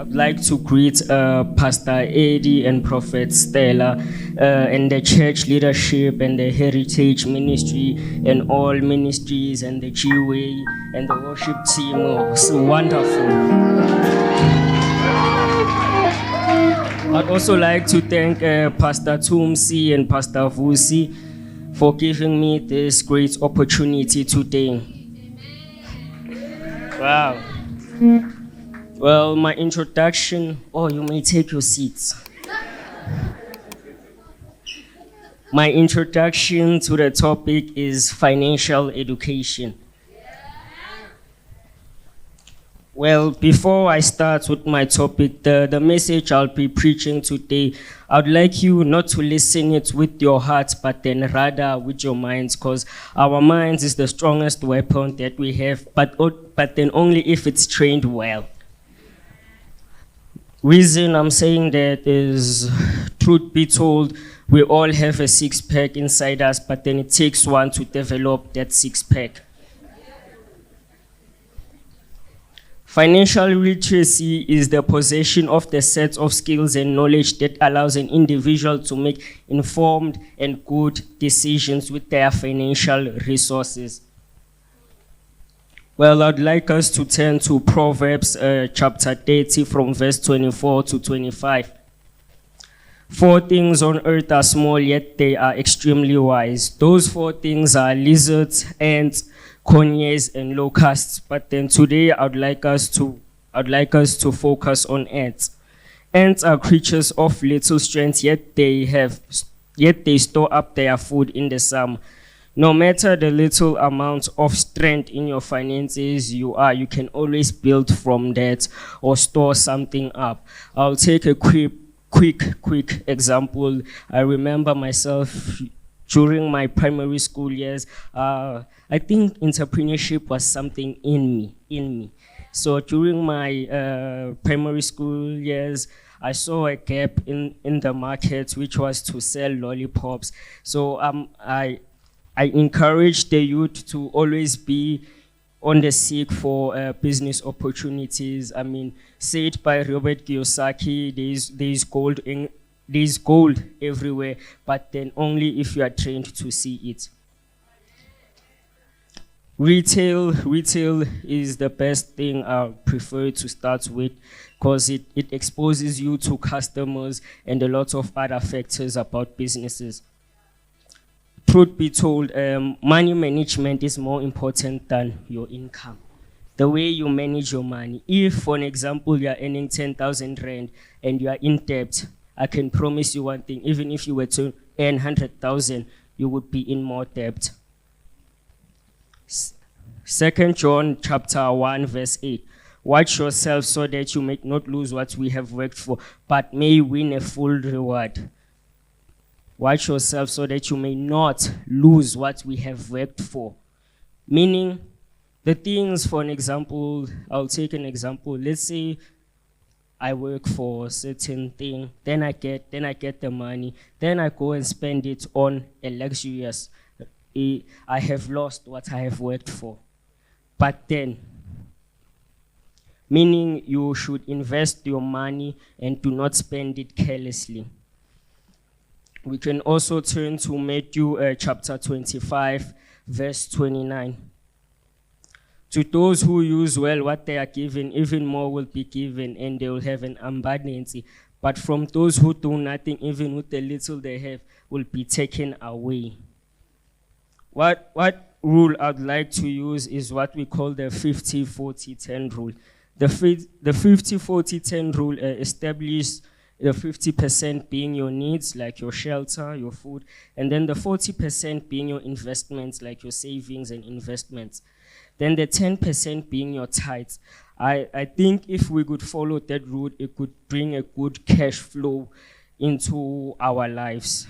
I'd like to greet Pastor Eddie and Prophet Stella and the church leadership and the Heritage Ministry and all ministries and the G-Way and the worship team. Oh, so wonderful. I'd also like to thank Pastor Tumsi and Pastor Vusi for giving me this great opportunity today. Wow. Well, my introduction, you may take your seats. My introduction to the topic is financial education. Well, before I start with my topic, the message I'll be preaching today, I'd like you not to listen it with your heart, but then rather with your minds, because our minds is the strongest weapon that we have, but then only if it's trained well. Reason I'm saying that is, truth be told, we all have a six-pack inside us, but then it takes one to develop that six-pack. Financial literacy is the possession of the set of skills and knowledge that allows an individual to make informed and good decisions with their financial resources. Well, I'd like us to turn to Proverbs chapter 30 from verse 24 to 25. 4 things on earth are small, yet they are extremely wise. Those 4 things are lizards, ants, conures, and locusts. But then today I'd like us to focus on ants. Ants are creatures of little strength, yet they store up their food in the summer. No matter the little amount of strength in your finances you can always build from that or store something up. I'll take a quick example. I remember myself during my primary school years. I think entrepreneurship was something in me. So during my primary school years, I saw a gap in the market, which was to sell lollipops. So I encourage the youth to always be on the seek for business opportunities. I mean, said by Robert Kiyosaki, there's gold everywhere, but then only if you are trained to see it. Retail is the best thing I prefer to start with, because it exposes you to customers and a lot of other factors about businesses. Truth be told, money management is more important than your income. The way you manage your money. If, for an example, you are earning 10,000 rand and you are in debt, I can promise you one thing: even if you were to earn 100,000, you would be in more debt. 2 John chapter 1 verse 8. Watch yourself so that you may not lose what we have worked for, but may win a full reward. Watch yourself so that you may not lose what we have worked for. Meaning, the things, for an example, I'll take an example. Let's say I work for a certain thing, then I get the money, then I go and spend it on a luxurious. I have lost what I have worked for. But then, meaning you should invest your money and do not spend it carelessly. We can also turn to Matthew chapter 25, verse 29. To those who use well what they are given, even more will be given, and they will have an abundance. But from those who do nothing, even with the little they have, will be taken away. What rule I'd like to use is what we call the 50-40-10 rule. The 50-40-10 rule establishes the 50% being your needs, like your shelter, your food, and then the 40% being your investments, like your savings and investments. Then the 10% being your tithes. I think if we could follow that route, it could bring a good cash flow into our lives.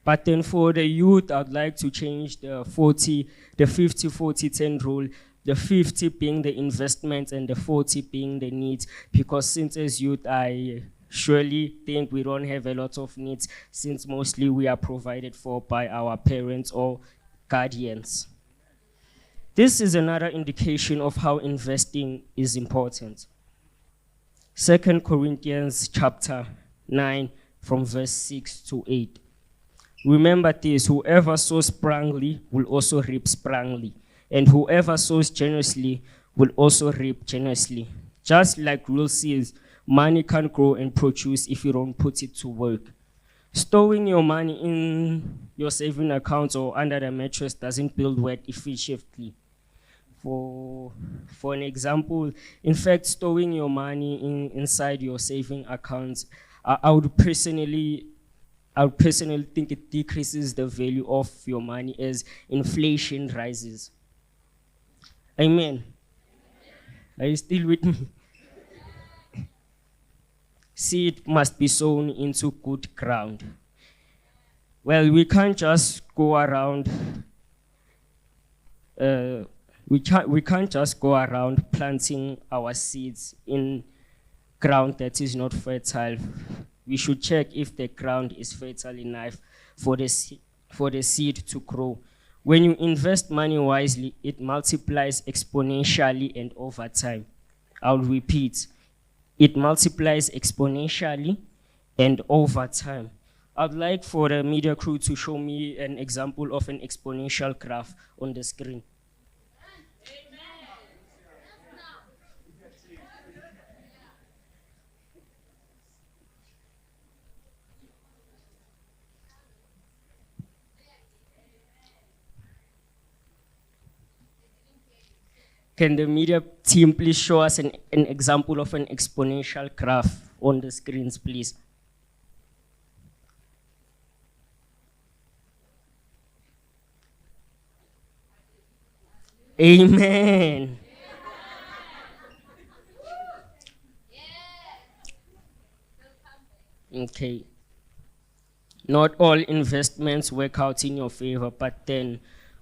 But then for the youth, I'd like to change the 50-40-10 rule, the 50 being the investments and the 40 being the needs, because since as youth, I surely think we don't have a lot of needs, since mostly we are provided for by our parents or guardians. This is another indication of how investing is important. 2 Corinthians chapter 9 from verse 6 to 8. Remember this, whoever sows sparingly will also reap sparingly, and whoever sows generously will also reap generously. Just like real seeds, money can't grow and produce if you don't put it to work. Storing your money in your saving account or under the mattress doesn't build wealth efficiently. For an example, in fact, storing your money inside your saving account, I would personally think it decreases the value of your money as inflation rises. Amen. Are you still with me? Seed must be sown into good ground. Well, we can't just go around. We can't just go around planting our seeds in ground that is not fertile. We should check if the ground is fertile enough for the seed to grow. When you invest money wisely, it multiplies exponentially and over time. I'll repeat. It multiplies exponentially and over time. I'd like for the media crew to show me an example of an exponential graph on the screen. Can the media team please show us an example of an exponential graph on the screens, please? Amen. Okay. Not all investments work out in your favor, but then,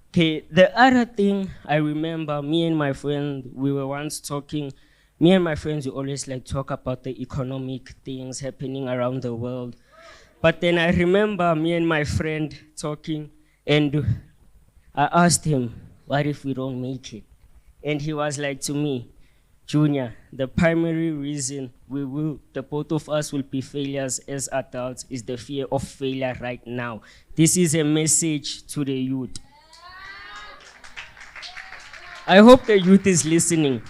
okay, the other thing I remember, me and my friends we always like talk about the economic things happening around the world. But then I remember me and my friend talking, and I asked him, what if we don't make it? And he was like to me, Junior, the primary reason the both of us will be failures as adults is the fear of failure right now. This is a message to the youth. I hope the youth is listening.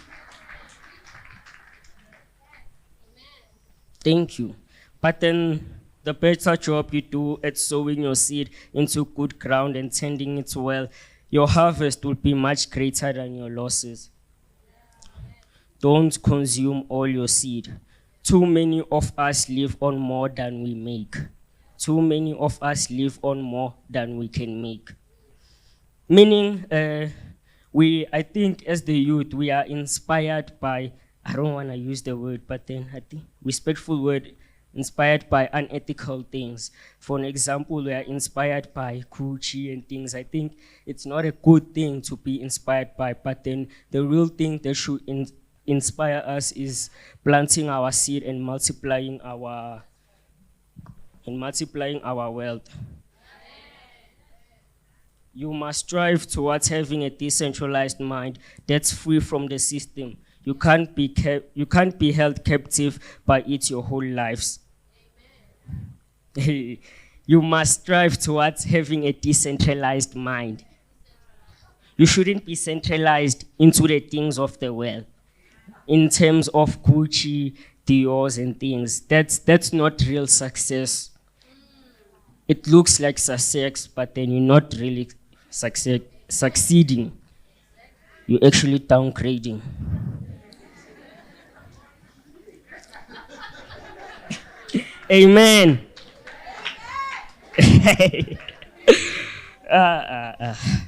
Thank you. But then the better job you do at sowing your seed into good ground and tending it well, your harvest will be much greater than your losses. Don't consume all your seed. Too many of us live on more than we make. Too many of us live on more than we can make. Meaning, I think as the youth, we are inspired by, I don't want to use the word, but then I think respectful word, inspired by unethical things. For an example, we are inspired by Gucci and things. I think it's not a good thing to be inspired by, but then the real thing that should inspire us is planting our seed and multiplying our wealth. You must strive towards having a decentralized mind that's free from the system. You can't be held captive by it your whole lives. You must strive towards having a decentralized mind. You shouldn't be centralized into the things of the world. In terms of Gucci, Dior's and things, that's not real success. It looks like success, but then you're not really succeeding. You're actually downgrading. Amen.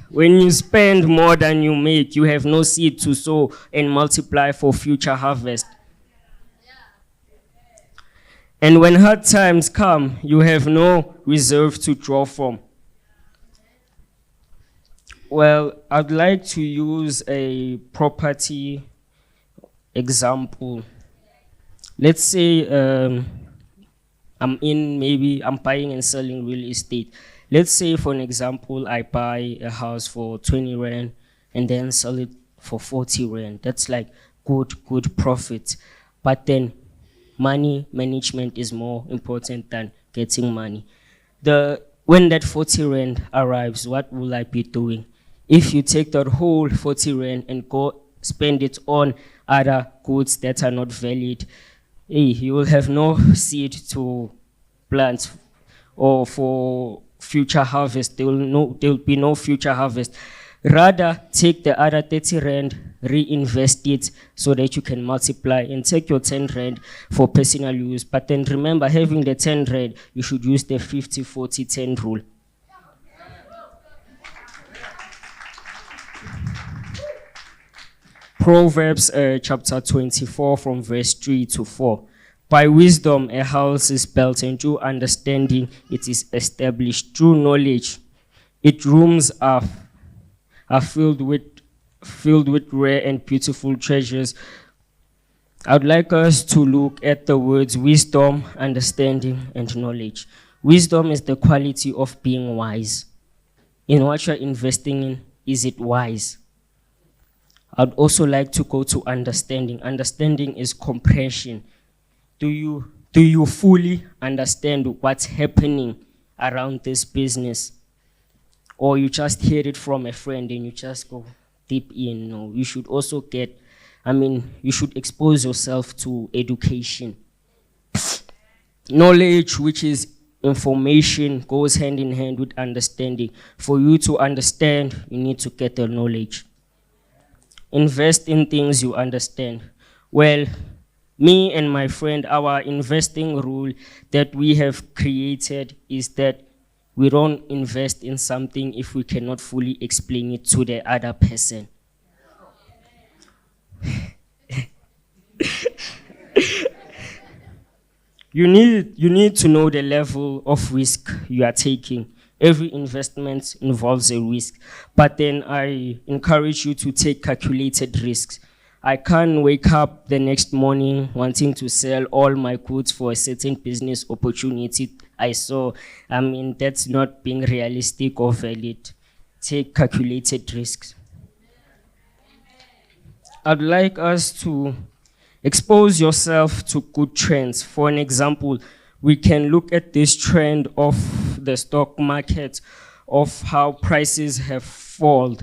When you spend more than you make, you have no seed to sow and multiply for future harvest. And when hard times come, you have no reserve to draw from. Well, I'd like to use a property example. Let's say I'm buying and selling real estate. Let's say, for an example, I buy a house for 20 Rand and then sell it for 40 Rand. That's like good profit. But then Money management is more important than getting money. When that 40 rand arrives, what will I be doing? If you take that whole 40 rand and go spend it on other goods that are not valid, you will have no seed to plant or for future harvest. There will be no future harvest. Rather, take the other 30 rand, reinvest it so that you can multiply, and take your 10 rand for personal use. But then remember, having the 10 rand, you should use the 50-40-10 rule. Proverbs chapter 24 from verse 3 to 4. By wisdom a house is built, and through understanding it is established. Through knowledge its rooms are filled with rare and beautiful treasures. I would like us to look at the words wisdom, understanding, and knowledge. Wisdom is the quality of being wise. In what you're investing in, is it wise? I'd also like to go to understanding. Understanding is comprehension. Do you fully understand what's happening around this business? Or you just hear it from a friend and you just go deep in? No, you should also you should expose yourself to education. Knowledge, which is information, goes hand in hand with understanding. For you to understand, you need to get the knowledge. Invest in things you understand. Well, me and my friend, our investing rule that we have created is that we don't invest in something if we cannot fully explain it to the other person. You need to know the level of risk you are taking. Every investment involves a risk, but then I encourage you to take calculated risks. I can't wake up the next morning wanting to sell all my goods for a certain business opportunity I saw. That's not being realistic or valid. Take calculated risks. I'd like us to expose yourself to good trends. For an example, we can look at this trend of the stock market, of how prices have fallen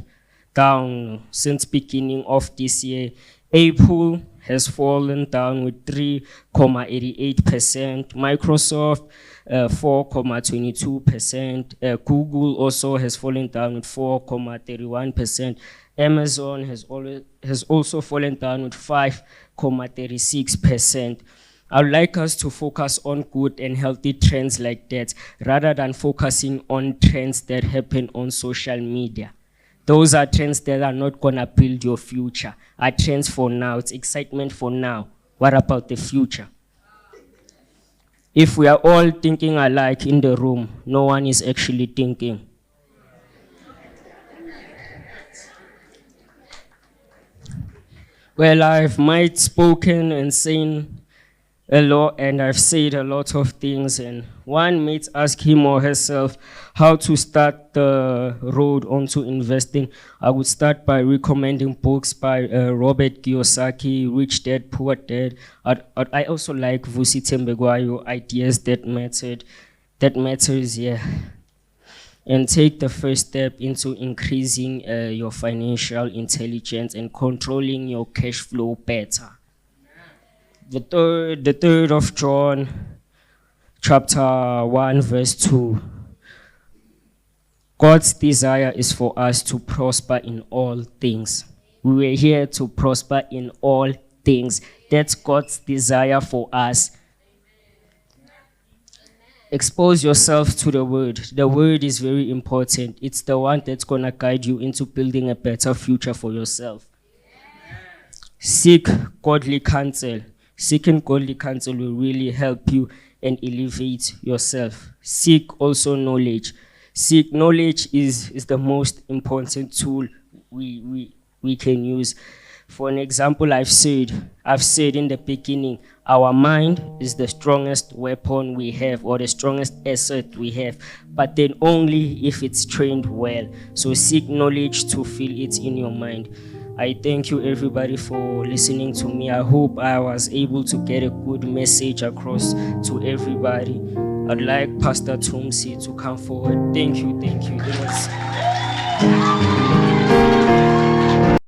down since beginning of this year. Apple has fallen down with 3.88%, Microsoft 4.22%, Google also has fallen down with 4.31%, Amazon has also fallen down with 5.36%. I would like us to focus on good and healthy trends like that, rather than focusing on trends that happen on social media. Those are trends that are not going to build your future. Are trends for now. It's excitement for now. What about the future? If we are all thinking alike in the room, no one is actually thinking. Well, I've might spoken and seen a lot, and I've said a lot of things, and one might ask him or herself how to start the road onto investing. I would start by recommending books by Robert Kiyosaki, Rich Dad, Poor Dad. I also like Vusi Tembegwayo, Ideas That Matters, yeah. And take the first step into increasing your financial intelligence and controlling your cash flow better. The third of John, chapter 1, verse 2. God's desire is for us to prosper in all things. We were here to prosper in all things. That's God's desire for us. Expose yourself to the word. The word is very important. It's the one that's going to guide you into building a better future for yourself. Seek godly counsel. Seeking godly counsel will really help you and elevate yourself. Seek also knowledge. Seek knowledge is the most important tool we can use. For an example, I've said in the beginning, our mind is the strongest weapon we have, or the strongest asset we have, but then only if it's trained well. So seek knowledge to fill it in your mind. I thank you everybody for listening to me. I hope I was able to get a good message across to everybody. I'd like Pastor Tumsi to come forward. Thank you. It was